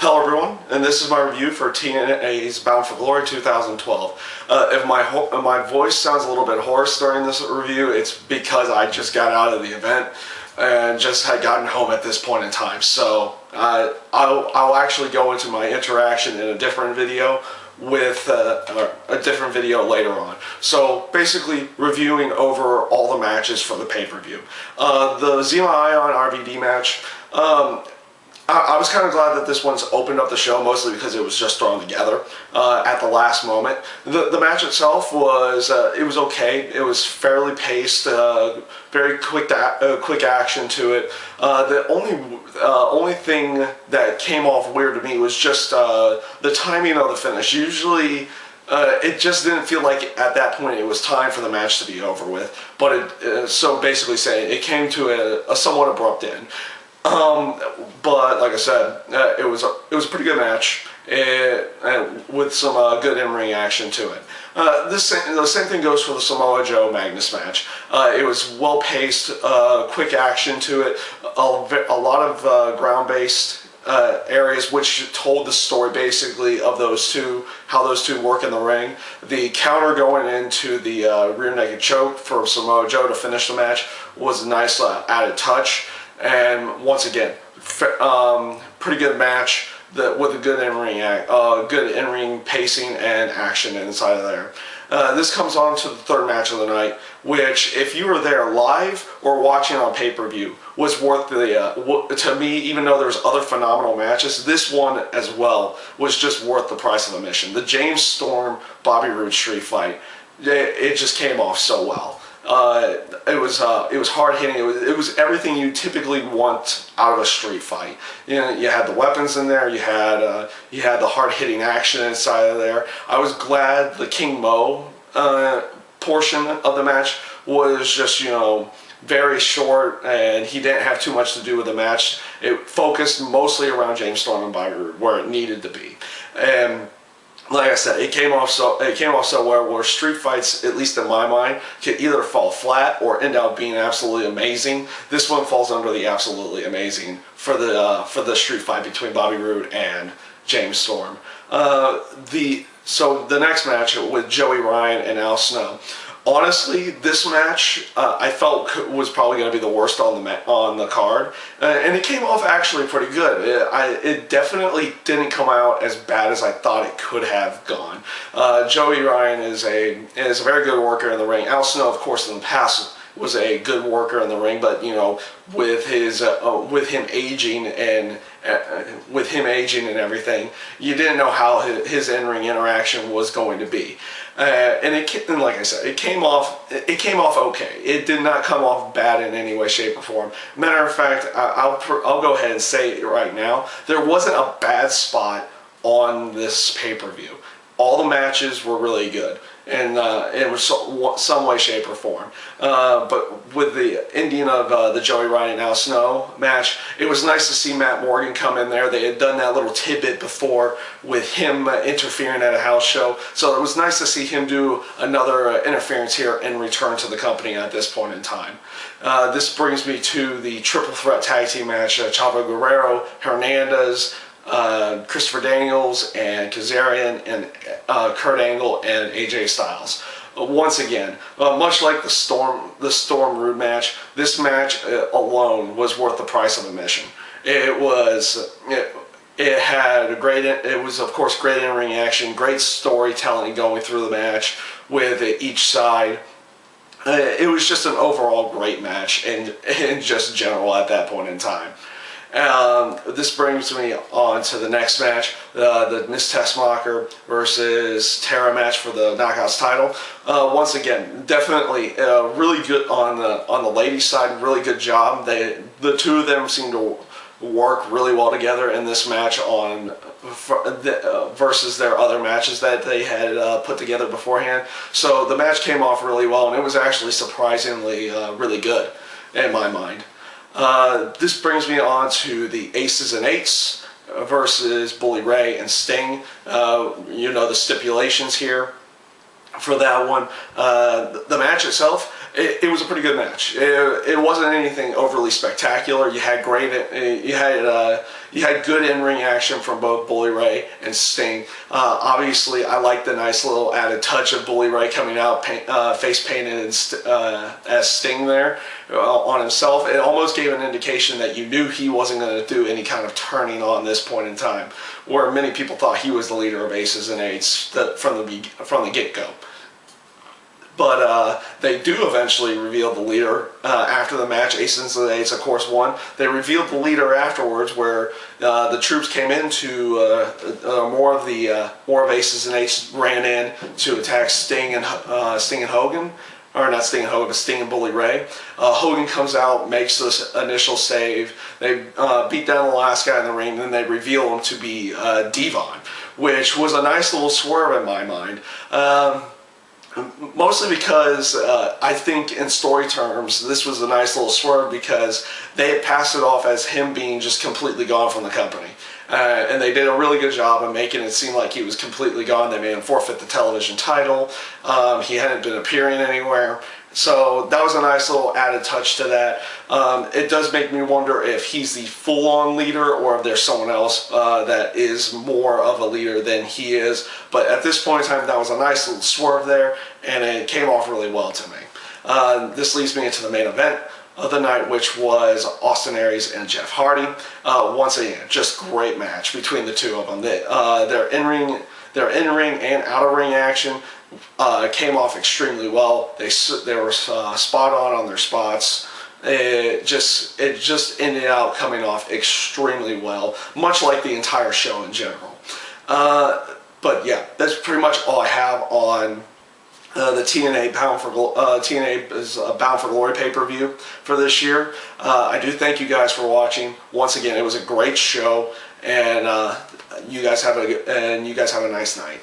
Hello everyone, and this is my review for TNA's Bound for Glory 2012. If my voice sounds a little bit hoarse during this review, it's because I just got out of the event and just had gotten home at this point in time. So I'll actually go into my interaction in a different video with a different video later on. So basically reviewing over all the matches for the pay-per-view. The Zima Ion RVD match, I was kind of glad that this one's opened up the show, mostly because it was just thrown together at the last moment. The match itself was it was okay. It was fairly paced, very quick action to it. The only thing that came off weird to me was just the timing of the finish. Usually it just didn't feel like at that point it was time for the match to be over with. But so basically saying it came to a somewhat abrupt end. But like I said, it was a pretty good match with some good in-ring action to it. The same thing goes for the Samoa Joe Magnus match. It was well-paced, quick action to it, a lot of ground-based areas which told the story basically of those two, how those two work in the ring. The counter going into the rear naked choke for Samoa Joe to finish the match was a nice added touch. And once again, pretty good match with a good in-ring pacing and action inside of there. This comes on to the third match of the night, which, if you were there live or watching on pay-per-view, was worth to me, even though there's other phenomenal matches, this one as well was just worth the price of admission. The James Storm Bobby Roode street fight, it just came off so well. It was hard hitting. It was everything you typically want out of a street fight. You know, you had the weapons in there. You had the hard hitting action inside of there. I was glad the King Mo portion of the match was just, you know, very short, and he didn't have too much to do with the match. It focused mostly around James Storm and Bobby Roode, where it needed to be. And like I said, it came off so well, where street fights, at least in my mind, can either fall flat or end up being absolutely amazing. This one falls under the absolutely amazing for the street fight between Bobby Roode and James Storm. So the next match with Joey Ryan and Al Snow. Honestly, this match I felt was probably going to be the worst on the card, and it came off actually pretty good. It definitely didn't come out as bad as I thought it could have gone. Joey Ryan is a very good worker in the ring. Al Snow, of course, in the past was a good worker in the ring, but you know, with him aging and everything, you didn't know how his in-ring interaction was going to be. And like I said, it came off okay. It did not come off bad in any way, shape, or form. Matter of fact, I'll go ahead and say it right now. There wasn't a bad spot on this pay-per-view. All the matches were really good, and it was some way, shape, or form. But with the ending of the Joey Ryan and Al Snow match, it was nice to see Matt Morgan come in there. They had done that little tidbit before with him interfering at a house show, so it was nice to see him do another interference here and return to the company at this point in time. This brings me to the triple threat tag team match: Chavo Guerrero, Hernandez, Christopher Daniels, and Kazarian, and Kurt Angle and AJ Styles. Once again, much like the Storm Roode match, this match alone was worth the price of admission. It was of course great in-ring action, great storytelling going through the match with each side. It was just an overall great match, and just general at that point in time. This brings me on to the next match, the Miss Tessmacher versus Tara match for the Knockouts title. Once again, definitely really good on the ladies' side. Really good job. The two of them seem to work really well together in this match versus their other matches that they had put together beforehand. So the match came off really well, and it was actually surprisingly really good in my mind. This brings me on to the Aces and Eights versus Bully Ray and Sting. You know the stipulations here for that one. The match itself, it was a pretty good match. It wasn't anything overly spectacular. You had you had good in-ring action from both Bully Ray and Sting. Obviously, I like the nice little added touch of Bully Ray coming out face painted as Sting there on himself. It almost gave an indication that you knew he wasn't going to do any kind of turning on this point in time, where many people thought he was the leader of Aces and Eights from the get-go. But they do eventually reveal the leader after the match. Aces and Eights, of course, won. They revealed the leader afterwards, where the troops came into more of Aces and Eights ran in to attack Sting and Hogan. Or not Sting and Hogan, but Sting and Bully Ray. Hogan comes out, makes this initial save. They beat down the last guy in the ring, and then they reveal him to be Devon, which was a nice little swerve in my mind. Mostly because I think in story terms this was a nice little swerve, because they had passed it off as him being just completely gone from the company. And they did a really good job of making it seem like he was completely gone. They made him forfeit the television title. He hadn't been appearing anywhere. So that was a nice little added touch to that. It does make me wonder if he's the full-on leader or if there's someone else that is more of a leader than he is. But at this point in time, that was a nice little swerve there, and it came off really well to me. This leads me into the main event of the night, which was Austin Aries and Jeff Hardy. Once again, just great match between the two of them. Their in-ring and out-of-ring action came off extremely well. They were spot on their spots. It just ended out coming off extremely well, much like the entire show in general. But yeah, that's pretty much all I have on the TNA Bound for Glory pay-per-view for this year. I do thank you guys for watching. Once again, it was a great show, and you guys have a nice night.